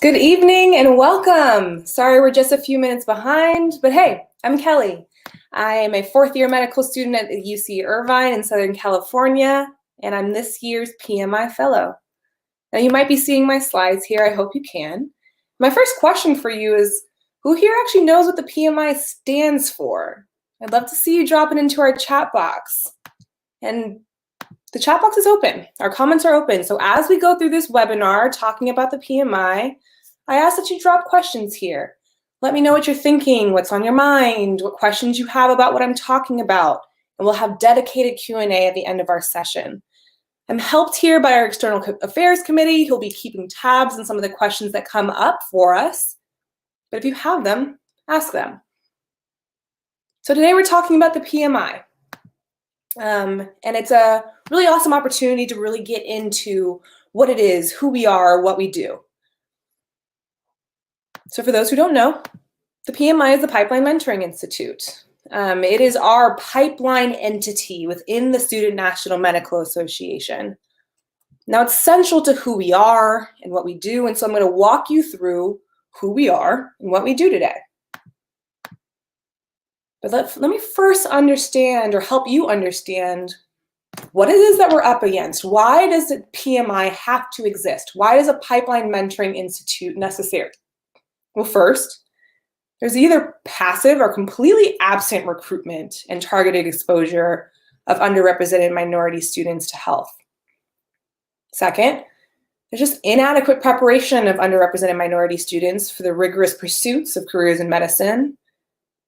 Good evening and welcome. Sorry we're just a few minutes behind, but hey, I'm Kelly. I am a fourth-year medical student at UC Irvine in Southern California, and I'm this year's PMI Fellow. Now you might be seeing my slides here. I hope you can. My first question for you is, who here actually knows what the PMI stands for? I'd love to see you drop it into our chat box. And the chat box is open. Our comments are open. So as we go through this webinar talking about the PMI, I ask that you drop questions here. Let me know what you're thinking, what's on your mind, what questions you have about what I'm talking about, and we'll have dedicated Q&A at the end of our session. I'm helped here by our External Affairs Committee, who'll be keeping tabs on some of the questions that come up for us. But if you have them, ask them. So today we're talking about the PMI. And it's a really awesome opportunity to really get into what it is, who we are, what we do. So for those who don't know, the PMI is the Pipeline Mentoring Institute. It is our pipeline entity within the Student National Medical Association. Now it's central to who we are and what we do, and so I'm going to walk you through who we are and what we do today. But let me first understand, or help you understand, what it is that we're up against. Why does the PMI have to exist? Why is a Pipeline Mentoring Institute necessary? Well, first, there's either passive or completely absent recruitment and targeted exposure of underrepresented minority students to health. Second, there's just inadequate preparation of underrepresented minority students for the rigorous pursuits of careers in medicine.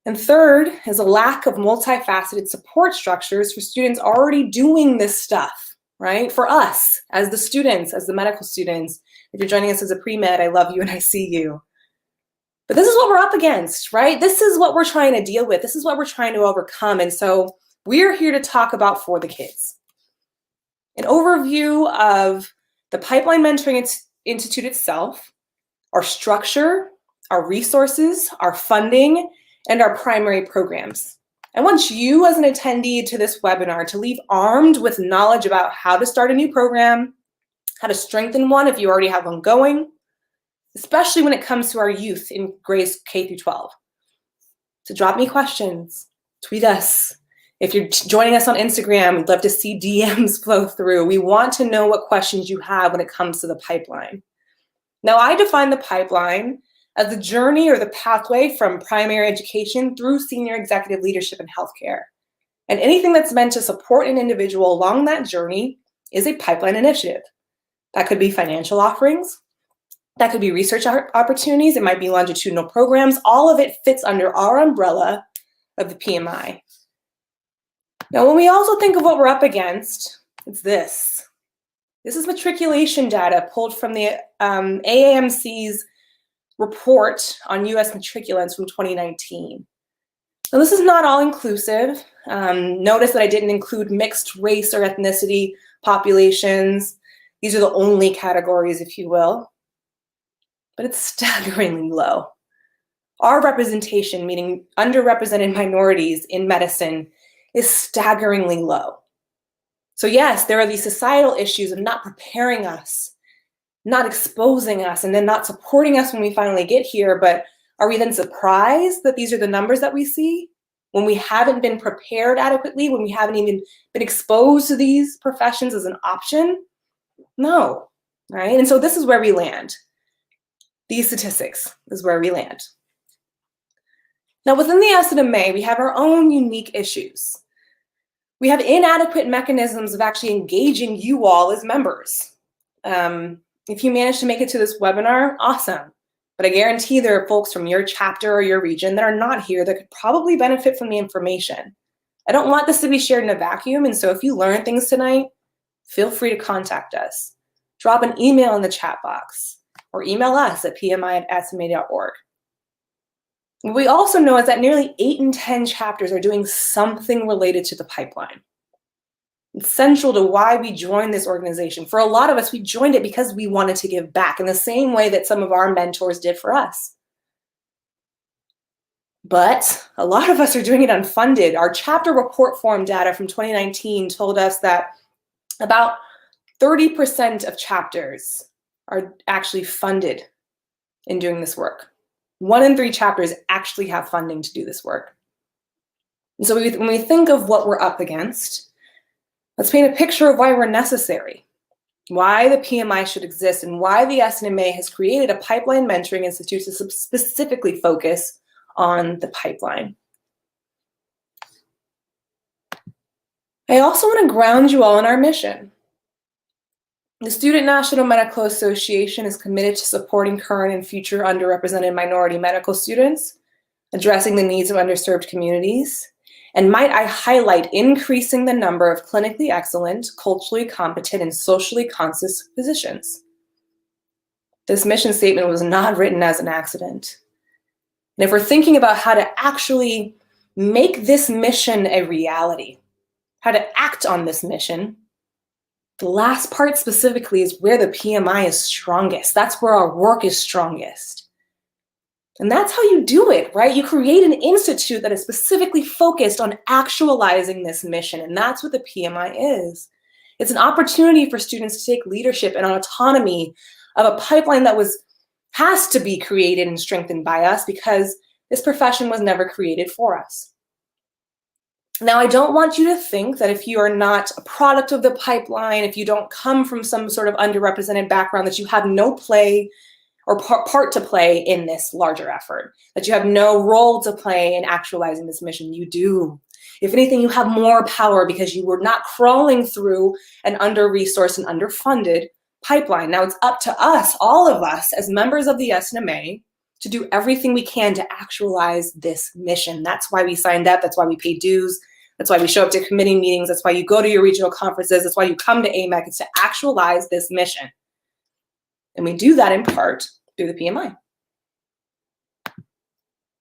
And third is a lack of multifaceted support structures for students already doing this stuff, right? For us, as the students, as the medical students, if you're joining us as a pre-med, I love you and I see you. But this is what we're up against, right? This is what we're trying to deal with. This is what we're trying to overcome. And so we're here to talk about For the Kids. An overview of the Pipeline Mentoring Institute itself, our structure, our resources, our funding, and our primary programs. I want you as an attendee to this webinar to leave armed with knowledge about how to start a new program, how to strengthen one if you already have one going, especially when it comes to our youth in grades K through 12. So drop me questions, tweet us. If you're joining us on Instagram, we'd love to see DMs flow through. We want to know what questions you have when it comes to the pipeline. Now, I define the pipeline as the journey or the pathway from primary education through senior executive leadership in healthcare. And anything that's meant to support an individual along that journey is a pipeline initiative. That could be financial offerings, that could be research opportunities, it might be longitudinal programs. All of it fits under our umbrella of the PMI. Now, when we also think of what we're up against, it's this. This is matriculation data pulled from the AAMC's report on US matriculants from 2019. Now, this is not all inclusive. Notice that I didn't include mixed race or ethnicity populations. These are the only categories, if you will. But it's staggeringly low. Our representation, meaning underrepresented minorities in medicine, is staggeringly low. So yes, there are these societal issues of not preparing us, not exposing us, and then not supporting us when we finally get here. But are we then surprised that these are the numbers that we see when we haven't been prepared adequately, when we haven't even been exposed to these professions as an option? No, right? And so this is where we land. These statistics is where we land. Now, within the SNMA, we have our own unique issues. We have inadequate mechanisms of actually engaging you all as members. If you manage to make it to this webinar, awesome. But I guarantee there are folks from your chapter or your region that are not here that could probably benefit from the information. I don't want this to be shared in a vacuum, and so if you learn things tonight, feel free to contact us. Drop an email in the chat box or email us at pmi@sma.org. What we also know is that nearly 8 in 10 chapters are doing something related to the pipeline. It's central to why we joined this organization. For a lot of us, we joined it because we wanted to give back in the same way that some of our mentors did for us. But a lot of us are doing it unfunded. Our chapter report form data from 2019 told us that about 30% of chapters are actually funded in doing this work. 1 in 3 chapters actually have funding to do this work. And so when we think of what we're up against, let's paint a picture of why we're necessary, why the PMI should exist, and why the SNMA has created a Pipeline Mentoring Institute to specifically focus on the pipeline. I also want to ground you all in our mission. The Student National Medical Association is committed to supporting current and future underrepresented minority medical students, addressing the needs of underserved communities, and might I highlight increasing the number of clinically excellent, culturally competent, and socially conscious physicians. This mission statement was not written as an accident. And if we're thinking about how to actually make this mission a reality, how to act on this mission, the last part specifically is where the PMI is strongest. That's where our work is strongest. And that's how you do it, right? You create an institute that is specifically focused on actualizing this mission, and that's what the PMI is. It's an opportunity for students to take leadership and autonomy of a pipeline that has to be created and strengthened by us because this profession was never created for us. Now, I don't want you to think that if you are not a product of the pipeline, if you don't come from some sort of underrepresented background, that you have no play or part to play in this larger effort, that you have no role to play in actualizing this mission. You do. If anything, you have more power because you were not crawling through an under-resourced and underfunded pipeline. Now it's up to us, all of us, as members of the SNMA, to do everything we can to actualize this mission. That's why we signed up. That's why we pay dues. That's why we show up to committee meetings. That's why you go to your regional conferences. That's why you come to AMEC. It's to actualize this mission. And we do that in part through the PMI.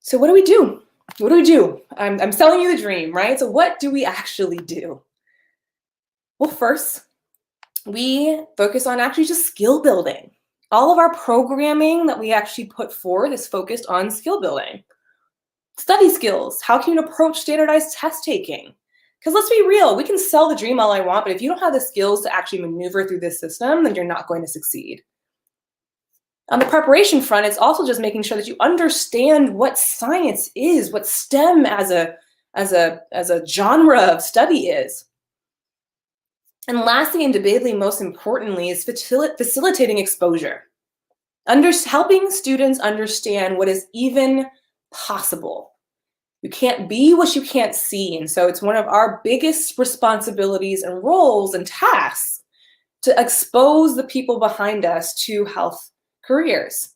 So what do we do? What do we do? I'm selling you the dream, right? So what do we actually do? Well, first, we focus on actually just skill building. All of our programming that we actually put forward is focused on skill building. Study skills. How can you approach standardized test taking? Because let's be real, we can sell the dream all I want, but if you don't have the skills to actually maneuver through this system, then you're not going to succeed. On the preparation front, it's also just making sure that you understand what science is, what STEM as a genre of study is. And lastly, and debatably most importantly, is facilitating exposure. Helping students understand what is even possible. You can't be what you can't see. And so it's one of our biggest responsibilities and roles and tasks to expose the people behind us to health careers.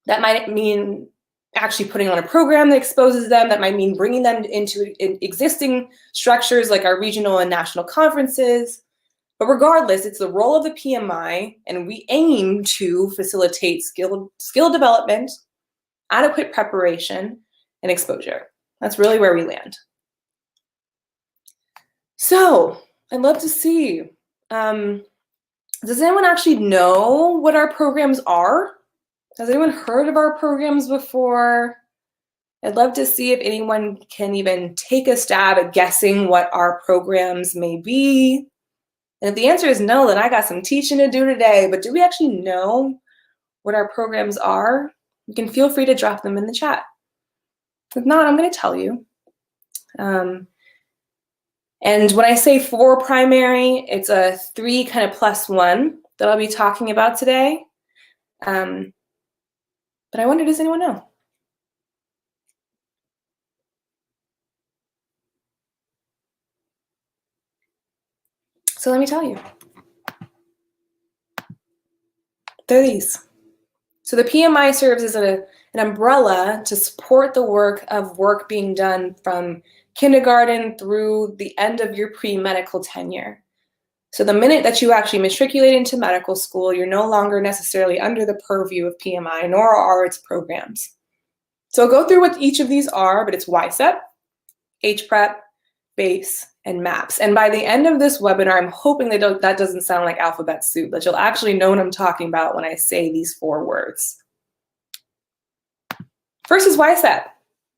That might mean actually putting on a program that exposes them. That might mean bringing them into existing structures like our regional and national conferences. But regardless, it's the role of the PMI, and we aim to facilitate skill development, adequate preparation, and exposure. That's really where we land. So I'd love to see, does anyone actually know what our programs are? Has anyone heard of our programs before? I'd love to see if anyone can even take a stab at guessing what our programs may be. And if the answer is no, then I got some teaching to do today. But do we actually know what our programs are? You can feel free to drop them in the chat. If not, I'm going to tell you. And when I say 4 primary, it's a 3 kind of +1 that I'll be talking about today. But I wonder, does anyone know? So let me tell you. They're these. So the PMI serves as an umbrella to support the work being done from kindergarten through the end of your pre-medical tenure. So the minute that you actually matriculate into medical school, you're no longer necessarily under the purview of PMI, nor are its programs. So I'll go through what each of these are, but it's YSEP, HPrep, BASE, and MAPS. And by the end of this webinar, I'm hoping that doesn't sound like alphabet soup, that you'll actually know what I'm talking about when I say these 4 words. First is YSEP.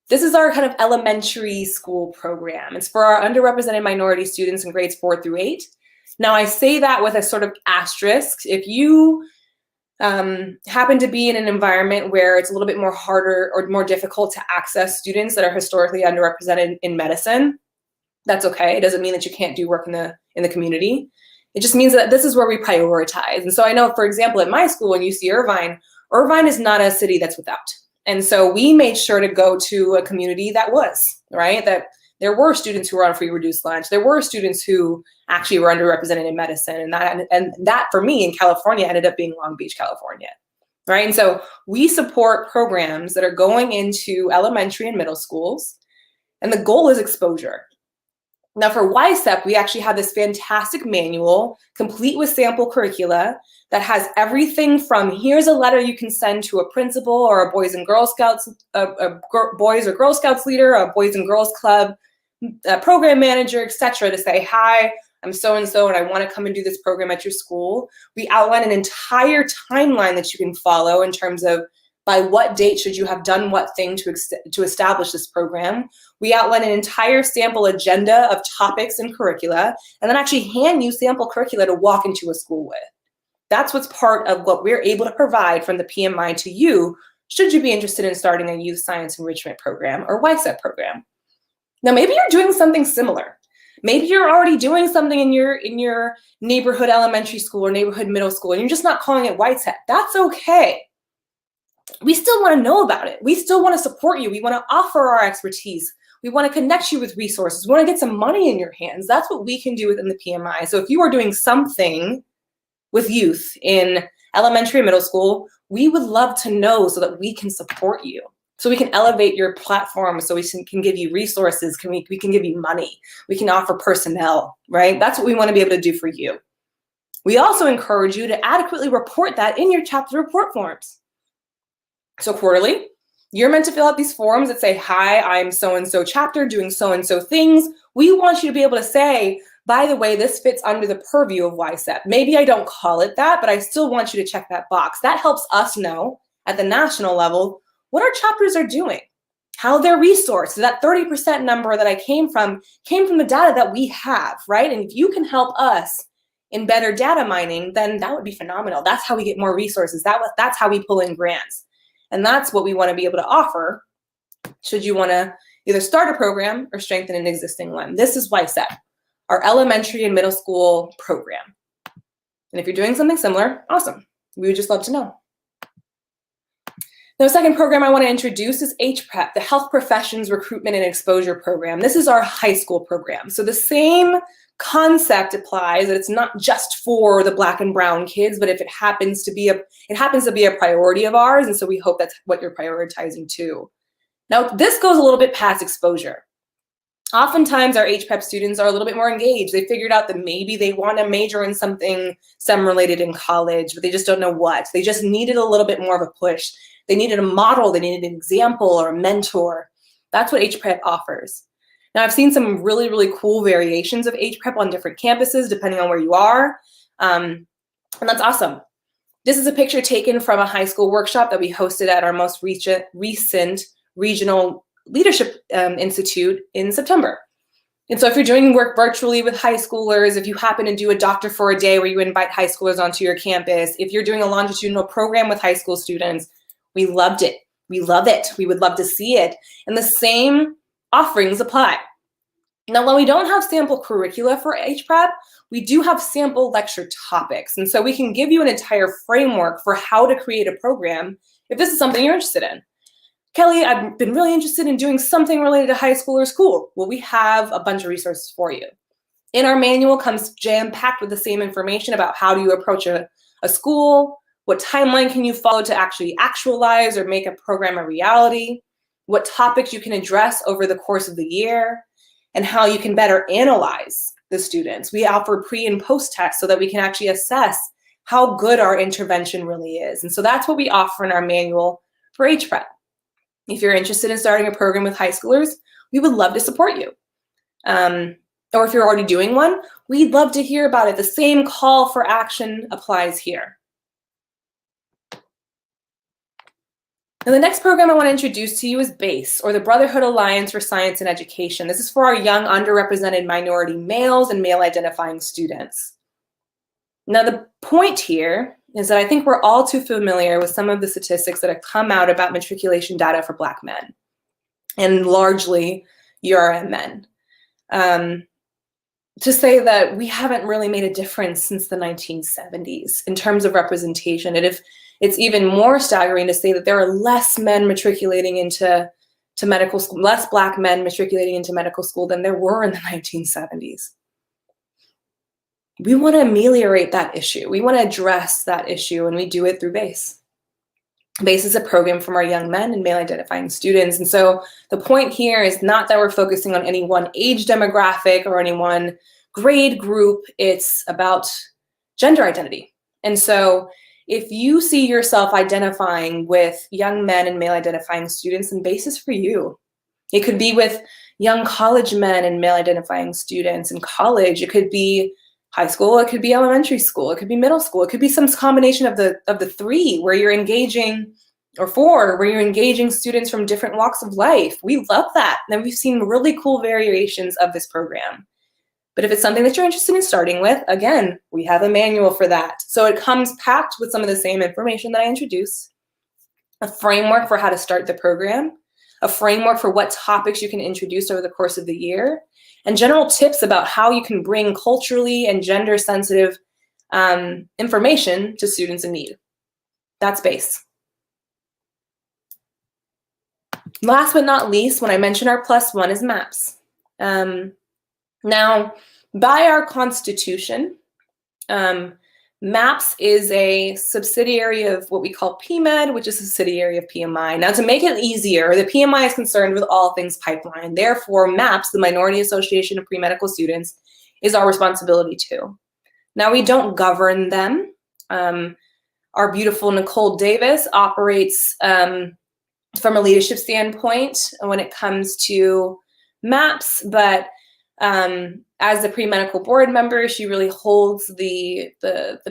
This is our kind of elementary school program. It's for our underrepresented minority students in grades 4 through 8. Now I say that with a sort of asterisk. If you happen to be in an environment where it's a little bit more harder or more difficult to access students that are historically underrepresented in medicine, that's okay. It doesn't mean that you can't do work in the community. It just means that this is where we prioritize. And so I know, for example, at my school in UC Irvine, Irvine is not a city that's without. And so we made sure to go to a community that was, right? That there were students who were on free reduced lunch. There were students who actually were underrepresented in medicine. And that for me in California ended up being Long Beach, California, right? And so we support programs that are going into elementary and middle schools. And the goal is exposure. Now for YSEP, we actually have this fantastic manual, complete with sample curricula, that has everything from here's a letter you can send to a principal or a Boys and Girl Scouts, Boys or Girl Scouts leader, a Boys and Girls Club, a program manager, etc., to say, hi, I'm so-and-so and I want to come and do this program at your school. We outline an entire timeline that you can follow in terms of by what date should you have done what thing to establish this program. We outline an entire sample agenda of topics and curricula, and then actually hand you sample curricula to walk into a school with. That's what's part of what we're able to provide from the PMI to you, should you be interested in starting a youth science enrichment program or YSEP program. Now, maybe you're doing something similar. Maybe you're already doing something in your neighborhood elementary school or neighborhood middle school, and you're just not calling it YSEP. That's okay. We still want to know about it. We still want to support you. We want to offer our expertise. We want to connect you with resources. We want to get some money in your hands. That's what we can do within the PMI. So if you are doing something with youth in elementary and middle school, we would love to know so that we can support you, so we can elevate your platform, so we can give you resources, we can give you money, we can offer personnel, right? That's what we want to be able to do for you. We also encourage you to adequately report that in your chapter report forms. So quarterly, you're meant to fill out these forms that say, hi, I'm so-and-so chapter doing so-and-so things. We want you to be able to say, by the way, this fits under the purview of YSEP. Maybe I don't call it that, but I still want you to check that box. That helps us know at the national level what our chapters are doing, how they're resourced. So that 30% number that I came from the data that we have, right? And if you can help us in better data mining, then that would be phenomenal. That's how we get more resources. That's how we pull in grants. And that's what we want to be able to offer should you want to either start a program or strengthen an existing one. This is YSEP, our elementary and middle school program. And if you're doing something similar, awesome. We would just love to know. Now, the second program I want to introduce is HPREP, the Health Professions Recruitment and Exposure Program. This is our high school program. So the same concept applies, that it's not just for the Black and brown kids, but if it happens to be a priority of ours, and so we hope that's what you're prioritizing too. Now, this goes a little bit past exposure. Oftentimes, our HPEP students are a little bit more engaged. They figured out that maybe they want to major in something STEM-related in college, but they just don't know what. They just needed a little bit more of a push. They needed a model. They needed an example or a mentor. That's what HPEP offers. Now, I've seen some really, really cool variations of HPEP on different campuses, depending on where you are, and that's awesome. This is a picture taken from a high school workshop that we hosted at our most recent regional Leadership Institute in September. And so if you're doing work virtually with high schoolers, if you happen to do a doctor for a day where you invite high schoolers onto your campus, if you're doing a longitudinal program with high school students, we loved it. We love it. We would love to see it. And the same offerings apply. Now, while we don't have sample curricula for HPREP, we do have sample lecture topics. And so we can give you an entire framework for how to create a program if this is something you're interested in. Kelly, I've been really interested in doing something related to high school or school. Well, we have a bunch of resources for you. In our manual comes jam-packed with the same information about how do you approach a school, what timeline can you follow to actually actualize or make a program a reality, what topics you can address over the course of the year, and how you can better analyze the students. We offer pre and post tests so that we can actually assess how good our intervention really is. And so that's what we offer in our manual for HPREP. If you're interested in starting a program with high schoolers, we would love to support you. Or if you're already doing one, we'd love to hear about it. The same call for action applies here. Now, the next program I want to introduce to you is BASE, or the Brotherhood Alliance for Science and Education. This is for our young underrepresented minority males and male identifying students. Now, the point here is that I think we're all too familiar with some of the statistics that have come out about matriculation data for Black men, and largely URM men, to say that we haven't really made a difference since the 1970s in terms of representation. And if it's even more staggering to say that there are less men matriculating into medical school, less Black men matriculating into medical school than there were in the 1970s. We want to ameliorate that issue. We want to address that issue, and we do it through BASE. BASE is a program from our young men and male identifying students. And so the point here is not that we're focusing on any one age demographic or any one grade group. It's about gender identity. And so if you see yourself identifying with young men and male identifying students, then BASE is for you. It could be with young college men and male identifying students in college. It could be high school, it could be elementary school, it could be middle school, it could be some combination of the three where you're engaging, or four, where you're engaging students from different walks of life. We love that. And we've seen really cool variations of this program. But if it's something that you're interested in starting with, again, we have a manual for that. So it comes packed with some of the same information that I introduced, a framework for how to start the program, a framework for what topics you can introduce over the course of the year, and general tips about how you can bring culturally and gender sensitive information to students in need. That's BASE. Last but not least, when I mention our +1 is MAPS. Now, by our Constitution, MAPS is a subsidiary of what we call PMED, which is a subsidiary of PMI. Now, to make it easier, the PMI is concerned with all things pipeline. Therefore, MAPS, the Minority Association of Pre-Medical Students, is our responsibility too. Now, we don't govern them. Our beautiful Nicole Davis operates from a leadership standpoint when it comes to MAPS, but as the pre-medical board member, she really holds the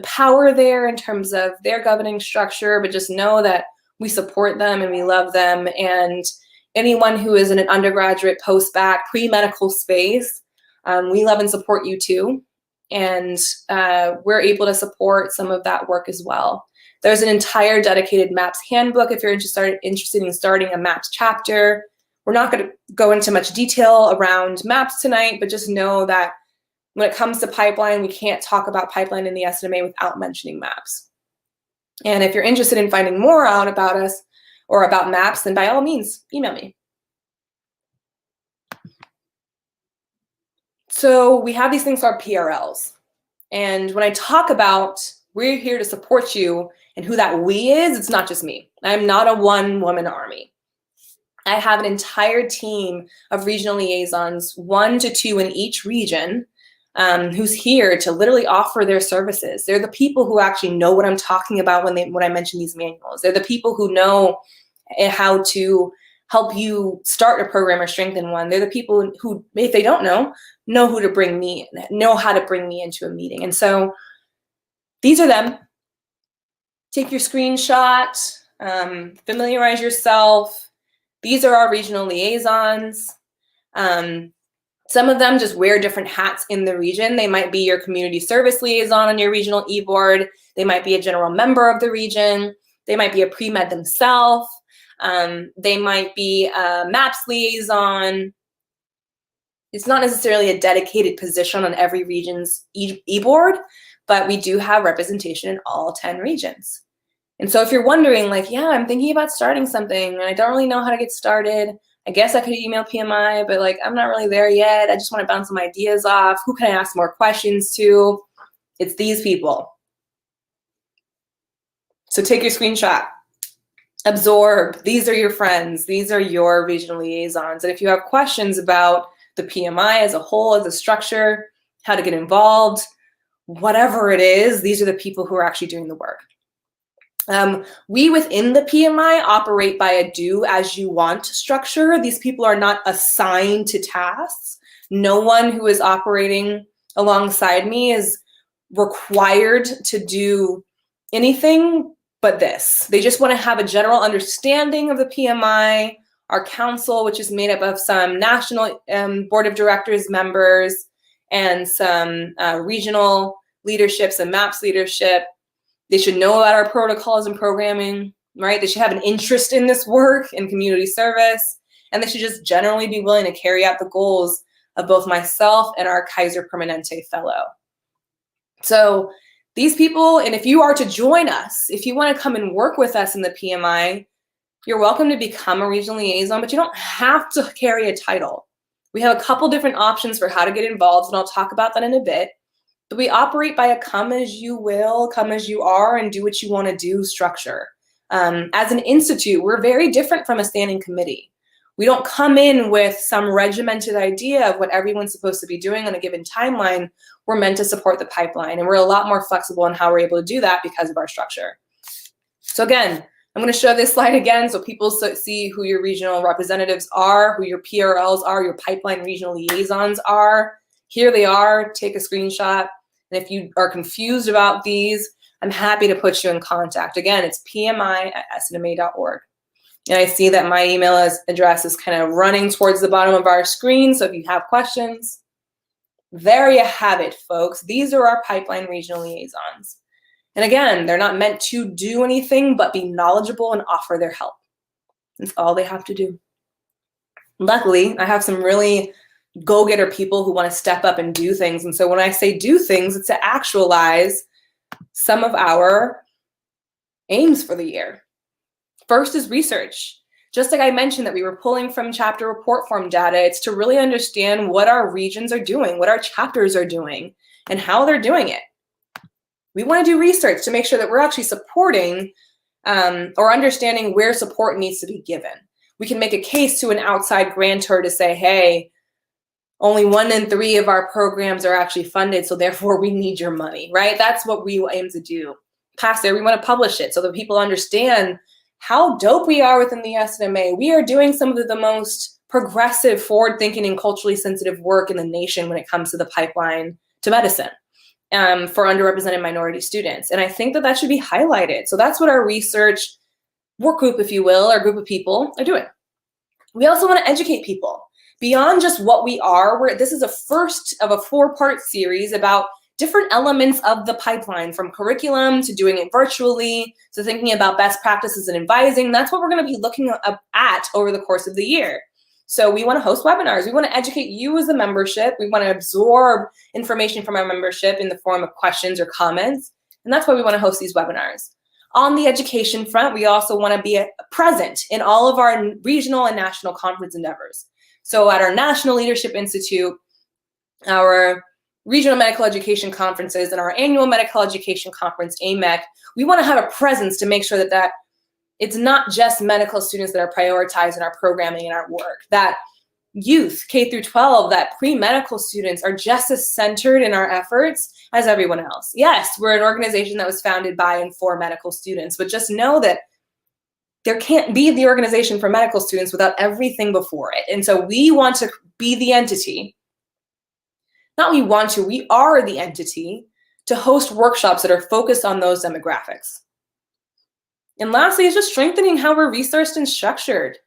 power there in terms of their governing structure, but just know that we support them and we love them. And anyone who is in an undergraduate, post-bac, pre-medical space, we love and support you too. And we're able to support some of that work as well. There's an entire dedicated MAPS handbook if you're interested in starting a MAPS chapter. We're not going to go into much detail around MAPS tonight, but just know that when it comes to pipeline, we can't talk about pipeline in the SNMA without mentioning MAPS. And if you're interested in finding more out about us or about MAPS, then by all means, email me. So we have these things called PRLs. And when I talk about we're here to support you and who that we is, it's not just me. I'm not a one-woman army. I have an entire team of regional liaisons, 1 to 2 in each region, who's here to literally offer their services. They're the people who actually know what I'm talking about when I mention these manuals. They're the people who know how to help you start a program or strengthen one. They're the people who, if they don't know who to bring me, know how to bring me into a meeting. And so these are them. Take your screenshot, familiarize yourself. These are our regional liaisons. Some of them just wear different hats in the region. They might be your community service liaison on your regional e-board. They might be a general member of the region. They might be a pre-med themselves. They might be a MAPS liaison. It's not necessarily a dedicated position on every region's e-board, but we do have representation in all 10 regions. And so if you're wondering, like, yeah, I'm thinking about starting something and I don't really know how to get started, I guess I could email PMI, but like, I'm not really there yet. I just want to bounce some ideas off. Who can I ask more questions to? It's these people. So take your screenshot, absorb. These are your friends. These are your regional liaisons. And if you have questions about the PMI as a whole, as a structure, how to get involved, whatever it is, these are the people who are actually doing the work. We within the PMI operate by a do as you want structure. These people are not assigned to tasks. No one who is operating alongside me is required to do anything but this. They just want to have a general understanding of the PMI, our council, which is made up of some national board of directors members and some regional leaderships and MAPS leadership. They should know about our protocols and programming, right? They should have an interest in this work and community service, and they should just generally be willing to carry out the goals of both myself and our Kaiser Permanente fellow. So these people, and if you are to join us, if you want to come and work with us in the PMI, you're welcome to become a regional liaison, but you don't have to carry a title. We have a couple different options for how to get involved, and I'll talk about that in a bit. But we operate by a come as you will, come as you are, and do what you want to do structure. As an institute, we're very different from a standing committee. We don't come in with some regimented idea of what everyone's supposed to be doing on a given timeline. We're meant to support the pipeline, and we're a lot more flexible in how we're able to do that because of our structure. So again, I'm going to show this slide again so people see who your regional representatives are, who your PRLs are, your pipeline regional liaisons are. Here they are. Take a screenshot. And if you are confused about these, I'm happy to put you in contact. Again, it's pmi@snma.org. And I see that my email address is kind of running towards the bottom of our screen. So if you have questions, there you have it, folks. These are our pipeline regional liaisons. And again, they're not meant to do anything but be knowledgeable and offer their help. That's all they have to do. Luckily, I have some really go-getter people who want to step up and do things. And so when I say do things, it's to actualize some of our aims for the year. First is research. Just like I mentioned that we were pulling from chapter report form data, it's to really understand what our regions are doing, what our chapters are doing, and how they're doing it. We want to do research to make sure that we're actually supporting or understanding where support needs to be given. We can make a case to an outside grantor to say, hey, only 1 in 3 of our programs are actually funded, so therefore we need your money, right? That's what we aim to do. Past there, we want to publish it so that people understand how dope we are within the SNMA. We are doing some of the most progressive, forward-thinking, and culturally sensitive work in the nation when it comes to the pipeline to medicine for underrepresented minority students. And I think that that should be highlighted. So that's what our research work group, if you will, our group of people are doing. We also want to educate people beyond just what we are. This is a first of a 4-part series about different elements of the pipeline, from curriculum to doing it virtually to thinking about best practices and advising. That's what we're going to be looking at over the course of the year. So we want to host webinars. We want to educate you as a membership. We want to absorb information from our membership in the form of questions or comments. And that's why we want to host these webinars. On the education front, we also want to be present in all of our regional and national conference endeavors. So at our National Leadership Institute, our regional medical education conferences, and our annual medical education conference, AMEC, we want to have a presence to make sure that it's not just medical students that are prioritized in our programming and our work, that youth, K through 12, that pre-medical students are just as centered in our efforts as everyone else. Yes, we're an organization that was founded by and for medical students, but just know that there can't be the organization for medical students without everything before it. And so we want to be the entity. Not we want to, we are the entity to host workshops that are focused on those demographics. And lastly, is just strengthening how we're resourced and structured.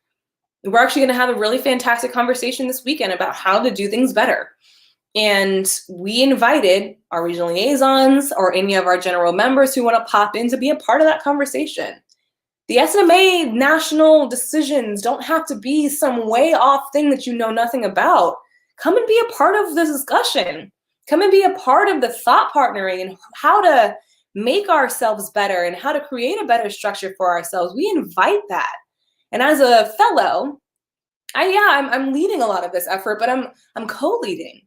We're actually going to have a really fantastic conversation this weekend about how to do things better. And we invited our regional liaisons or any of our general members who want to pop in to be a part of that conversation. The SNMA national decisions don't have to be some way off thing that you know nothing about. Come and be a part of the discussion. Come and be a part of the thought partnering and how to make ourselves better and how to create a better structure for ourselves. We invite that. And as a fellow, I'm leading a lot of this effort, but I'm co-leading.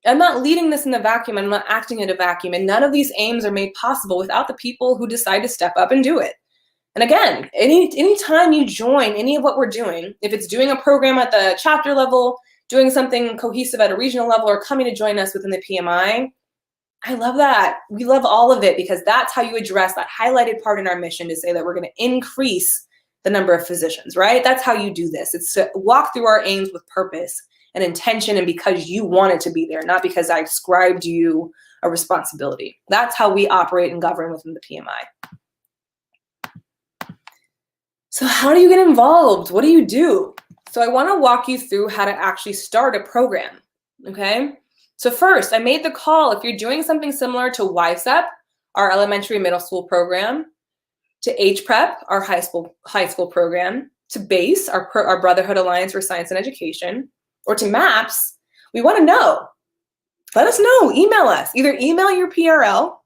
I'm not leading this in a vacuum. I'm not acting in a vacuum. And none of these aims are made possible without the people who decide to step up and do it. And again, anytime you join any of what we're doing, if it's doing a program at the chapter level, doing something cohesive at a regional level, or coming to join us within the PMI, I love that. We love all of it because that's how you address that highlighted part in our mission to say that we're going to increase the number of physicians, right? That's how you do this. It's to walk through our aims with purpose and intention and because you want it to be there, not because I ascribed you a responsibility. That's how we operate and govern within the PMI. So how do you get involved? What do you do? So I want to walk you through how to actually start a program, okay? So first, I made the call. If you're doing something similar to YSEP our elementary and middle school program, to H-Prep, our high school program, to BASE, our Brotherhood Alliance for Science and Education, or to MAPS, we want to know. Let us know. Email us. Either email your PRL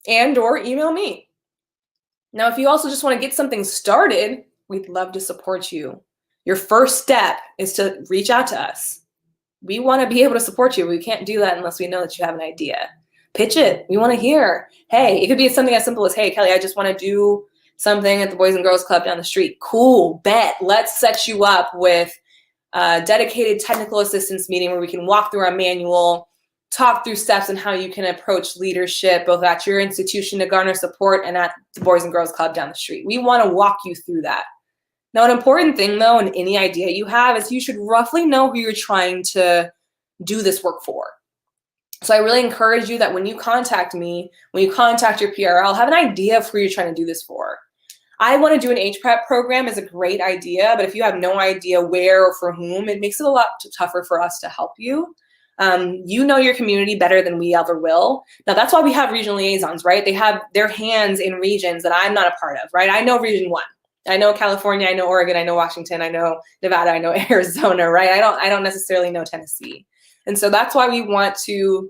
and or email me. Now, if you also just want to get something started, we'd love to support you. Your first step is to reach out to us. We want to be able to support you. We can't do that unless we know that you have an idea. Pitch it. We want to hear. Hey, it could be something as simple as, hey, Kelly, I just want to do something at the Boys and Girls Club down the street. Cool, bet. Let's set you up with a dedicated technical assistance meeting where we can walk through our manual, talk through steps and how you can approach leadership, both at your institution to garner support and at the Boys and Girls Club down the street. We want to walk you through that. Now, an important thing, though, in any idea you have is you should roughly know who you're trying to do this work for. So I really encourage you that when you contact me, when you contact your PRL, have an idea of who you're trying to do this for. I want to do an H-Prep program is a great idea, but if you have no idea where or for whom, it makes it a lot tougher for us to help you. You know your community better than we ever will. Now, that's why we have regional liaisons, right? They have their hands in regions that I'm not a part of, right? I know Region 1. I know California, I know Oregon, I know Washington, I know Nevada, I know Arizona, right? I don't necessarily know Tennessee. And so that's why we want to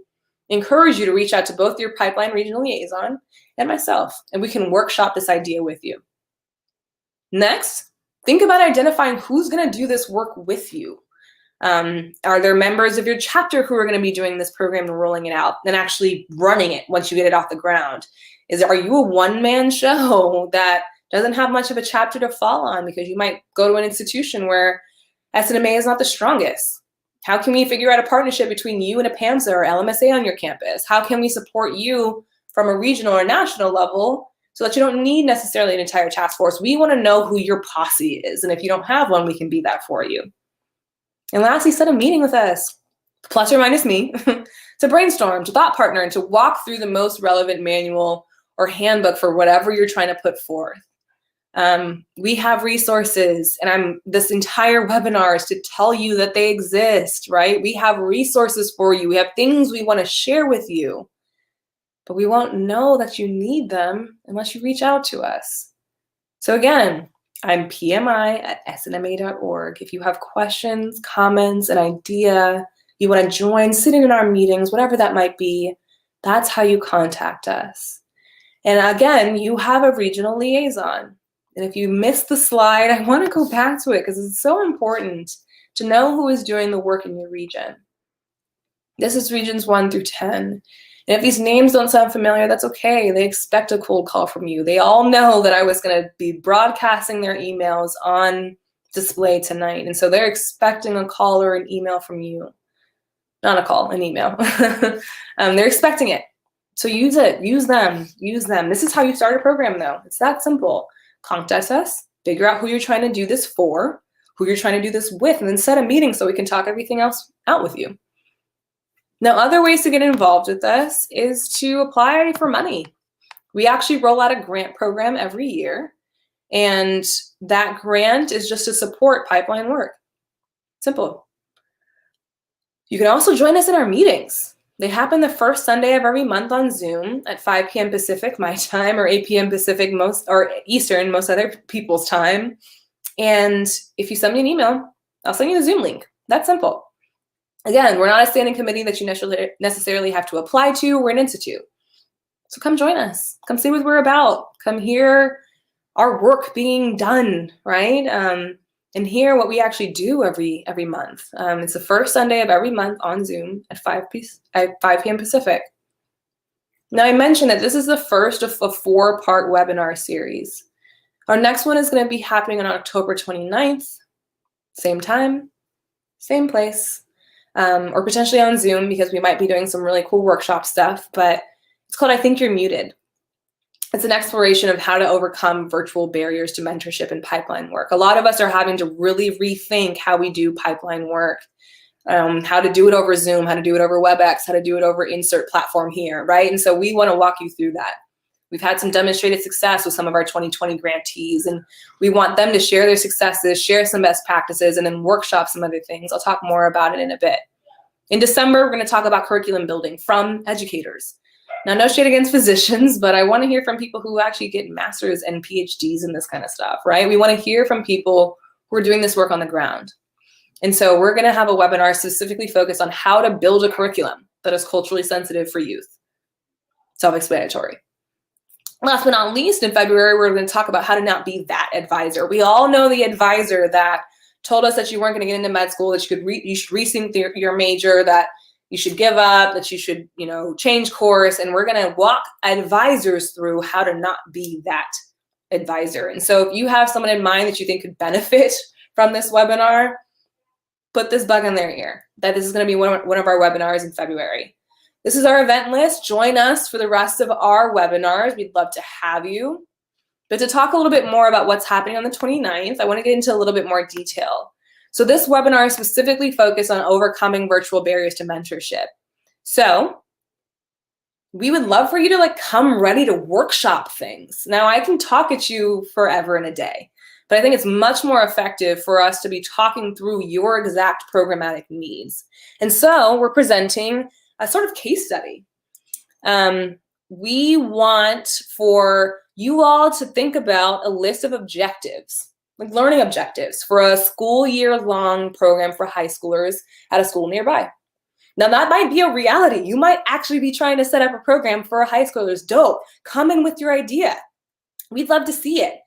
encourage you to reach out to both your pipeline regional liaison and myself, and we can workshop this idea with you. Next, think about identifying who's going to do this work with you. Are there members of your chapter who are going to be doing this program and rolling it out and actually running it once you get it off the ground? Are you a one-man show that doesn't have much of a chapter to fall on because you might go to an institution where SNMA is not the strongest? How can we figure out a partnership between you and a PAMSA or LMSA on your campus? How can we support you from a regional or national level so that you don't need necessarily an entire task force? We want to know who your posse is, and if you don't have one, we can be that for you. And lastly, set a meeting with us, plus or minus me, to brainstorm, to thought partner, and to walk through the most relevant manual or handbook for whatever you're trying to put forth. We have resources, and this entire webinar is to tell you that they exist, right? We have resources for you. We have things we want to share with you, but we won't know that you need them unless you reach out to us. So again, I'm pmi@snma.org. If you have questions, comments, an idea, you want to join, sit in our meetings, whatever that might be, that's how you contact us. And again, you have a regional liaison. And if you missed the slide, I want to go back to it because it's so important to know who is doing the work in your region. This is regions 1 through 10. And if these names don't sound familiar, that's okay. They expect a cold call from you. They all know that I was going to be broadcasting their emails on display tonight. And so they're expecting a call or an email from you. Not a call, an email. They're expecting it. So use it, use them. This is how you start a program though. It's that simple. Contact us, figure out who you're trying to do this for, who you're trying to do this with, and then set a meeting so we can talk everything else out with you. Now, other ways to get involved with us is to apply for money. We actually roll out a grant program every year, and that grant is just to support pipeline work. Simple. You can also join us in our meetings. They happen the first Sunday of every month on Zoom at 5 p.m. Pacific, my time, or 8 p.m. Pacific, or Eastern, most other people's time. And if you send me an email, I'll send you the Zoom link. That's simple. Again, we're not a standing committee that you necessarily have to apply to. We're an institute. So come join us. Come see what we're about. Come hear our work being done, right? And hear what we actually do every month. It's the first Sunday of every month on Zoom at 5 p.m. Pacific. Now, I mentioned that this is the first of a 4-part webinar series. Our next one is going to be happening on October 29th, same time, same place, or potentially on Zoom because we might be doing some really cool workshop stuff, but it's called I Think You're Muted. It's an exploration of how to overcome virtual barriers to mentorship and pipeline work. A lot of us are having to really rethink how we do pipeline work, how to do it over Zoom, how to do it over WebEx, how to do it over insert platform here, right? And so we want to walk you through that. We've had some demonstrated success with some of our 2020 grantees, and we want them to share their successes, share some best practices, and then workshop some other things. I'll talk more about it in a bit. In December, we're going to talk about curriculum building from educators. Now, no shade against physicians, but I want to hear from people who actually get masters and PhDs in this kind of stuff, right? We want to hear from people who are doing this work on the ground. And so we're going to have a webinar specifically focused on how to build a curriculum that is culturally sensitive for youth. Self-explanatory. Last but not least, in February, we're going to talk about how to not be that advisor. We all know the advisor that told us that you weren't going to get into med school, that you should rethink your major, that you should give up, that you should, change course. And we're going to walk advisors through how to not be that advisor. And so if you have someone in mind that you think could benefit from this webinar, put this bug in their ear that this is going to be one of our webinars in February. This is our event list. Join us for the rest of our webinars. We'd love to have you. But to talk a little bit more about what's happening on the 29th, I want to get into a little bit more detail. So this webinar is specifically focused on overcoming virtual barriers to mentorship. So we would love for you to come ready to workshop things. Now, I can talk at you forever and a day, but I think it's much more effective for us to be talking through your exact programmatic needs. And so we're presenting a sort of case study. We want for you all to think about a list of objectives, like learning objectives for a school year-long program for high schoolers at a school nearby. Now that might be a reality. You might actually be trying to set up a program for high schoolers. Dope. Come in with your idea. We'd love to see it.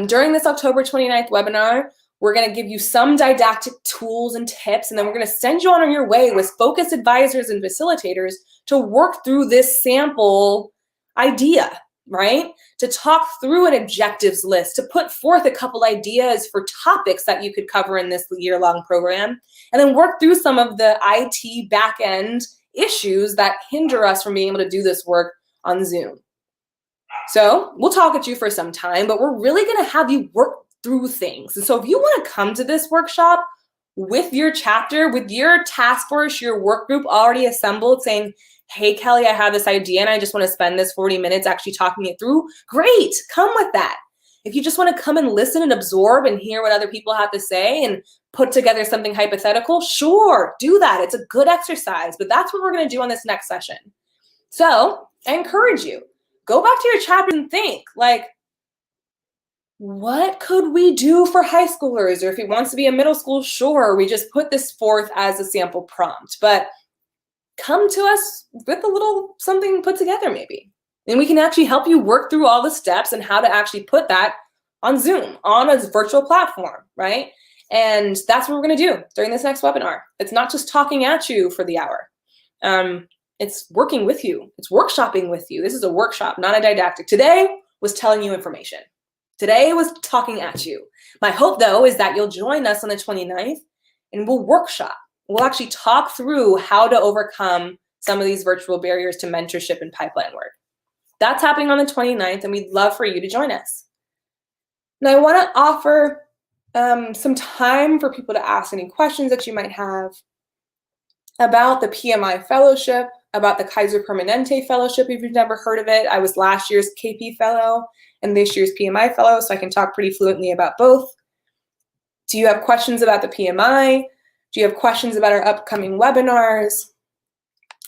During this October 29th webinar, we're going to give you some didactic tools and tips, and then we're going to send you on your way with focused advisors and facilitators to work through this sample idea, right? To talk through an objectives list, to put forth a couple ideas for topics that you could cover in this year-long program, and then work through some of the IT back-end issues that hinder us from being able to do this work on Zoom. So we'll talk at you for some time, but we're really going to have you work through things. And so if you want to come to this workshop with your chapter, with your task force, your work group already assembled, saying, hey, Kelly, I have this idea and I just want to spend this 40 minutes actually talking it through, great, come with that. If you just want to come and listen and absorb and hear what other people have to say and put together something hypothetical, sure, do that. It's a good exercise, but that's what we're going to do on this next session. So I encourage you, go back to your chapter and think, what could we do for high schoolers? Or if he wants to be a middle school, sure, we just put this forth as a sample prompt. But come to us with a little something put together maybe. And we can actually help you work through all the steps and how to actually put that on Zoom, on a virtual platform, right? And that's what we're going to do during this next webinar. It's not just talking at you for the hour. It's working with you. It's workshopping with you. This is a workshop, not a didactic. Today was telling you information. Today was talking at you. My hope, though, is that you'll join us on the 29th and we'll workshop. We'll actually talk through how to overcome some of these virtual barriers to mentorship and pipeline work. That's happening on the 29th, and we'd love for you to join us. Now, I want to offer some time for people to ask any questions that you might have about the PMI Fellowship, about the Kaiser Permanente Fellowship, if you've never heard of it. I was last year's KP Fellow and this year's PMI Fellow, so I can talk pretty fluently about both. Do you have questions about the PMI? Do you have questions about our upcoming webinars?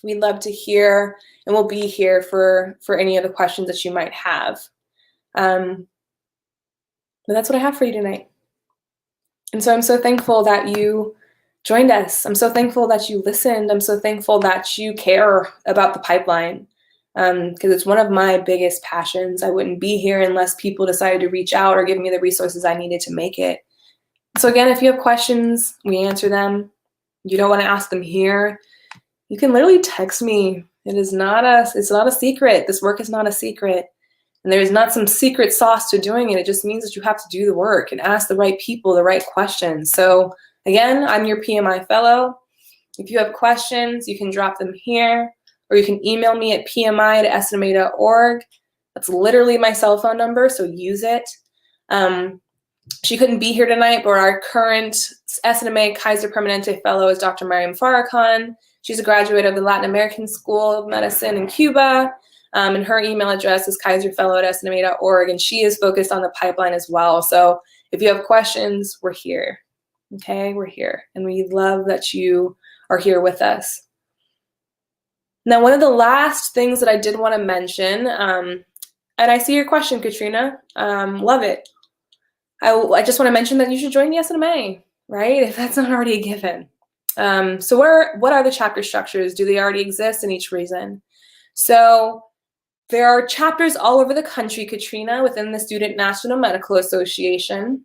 We'd love to hear, and we'll be here for any of the questions that you might have. But that's what I have for you tonight. And so I'm so thankful that you joined us. I'm so thankful that you listened. I'm so thankful that you care about the pipeline, because it's one of my biggest passions. I wouldn't be here unless people decided to reach out or give me the resources I needed to make it. So again, if you have questions, we answer them. You don't want to ask them here, you can literally text me. It's not a secret. This work is not a secret. And there's not some secret sauce to doing it. It just means that you have to do the work and ask the right people the right questions. So again, I'm your PMI Fellow. If you have questions, you can drop them here, or you can email me at pmi@snma.org. That's literally my cell phone number, so use it. She couldn't be here tonight, but our current SNMA Kaiser Permanente Fellow is Dr. Mariam Farrakhan. She's a graduate of the Latin American School of Medicine in Cuba, and her email address is kaiserfellow@snma.org, and she is focused on the pipeline as well. So if you have questions, we're here. Okay, we're here, and we love that you are here with us. Now, one of the last things that I did want to mention, and I see your question, Katrina. Love it. I just want to mention that you should join the SNMA, right? If that's not already a given. So what are the chapter structures? Do they already exist in each region? So there are chapters all over the country, Katrina, within the Student National Medical Association.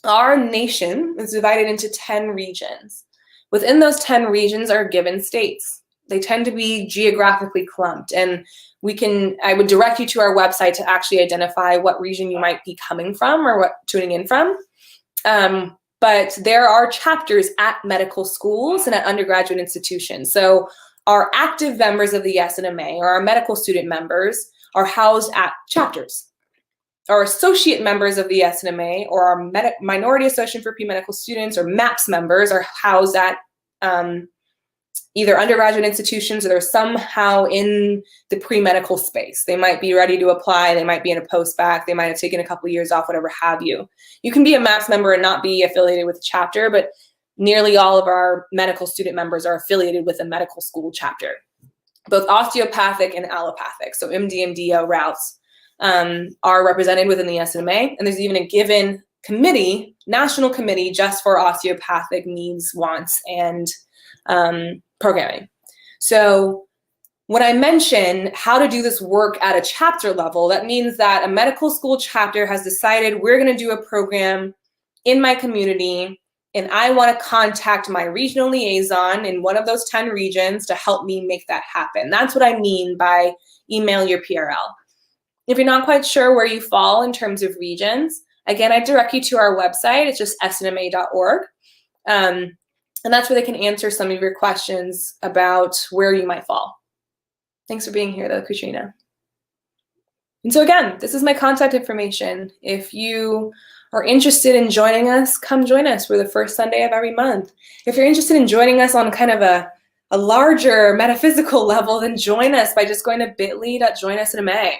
Our nation is divided into 10 regions. Within those 10 regions are given states. They tend to be geographically clumped, and I would direct you to our website to actually identify what region you might be coming from or what tuning in from. But there are chapters at medical schools and at undergraduate institutions. So our active members of the SNMA, or our medical student members, are housed at chapters. Our associate members of the SNMA, or our Minority Association for Pre-Medical Students, or MAPS members, are housed at either undergraduate institutions, or they're somehow in the pre-medical space. They might be ready to apply, they might be in a post-bac, they might have taken a couple of years off, whatever have you. You can be a MAPS member and not be affiliated with a chapter, but nearly all of our medical student members are affiliated with a medical school chapter, both osteopathic and allopathic. So MD and DO routes are represented within the SNMA, and there's even a given committee, national committee, just for osteopathic needs, wants, and programming. So when I mention how to do this work at a chapter level, that means that a medical school chapter has decided we're going to do a program in my community, and I want to contact my regional liaison in one of those 10 regions to help me make that happen. That's what I mean by email your PRL. If you're not quite sure where you fall in terms of regions, again, I direct you to our website. It's just snma.org. And that's where they can answer some of your questions about where you might fall. Thanks for being here, though, Katrina. And so again, this is my contact information. If you are interested in joining us, come join us. We're the first Sunday of every month. If you're interested in joining us on kind of a larger metaphysical level, then join us by just going to bit.ly.join-SNMA.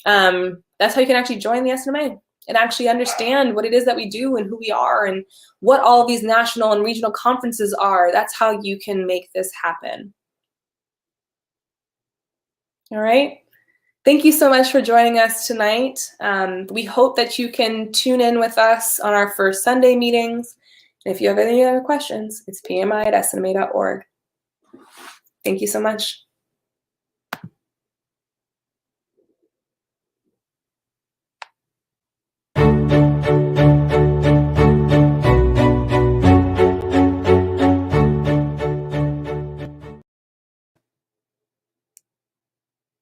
That's how you can actually join the SNMA and actually understand what it is that we do and who we are and what all these national and regional conferences are. That's how you can make this happen. All right. Thank you so much for joining us tonight. We hope that you can tune in with us on our first Sunday meetings. And if you have any other questions, it's pmi@snma.org. Thank you so much.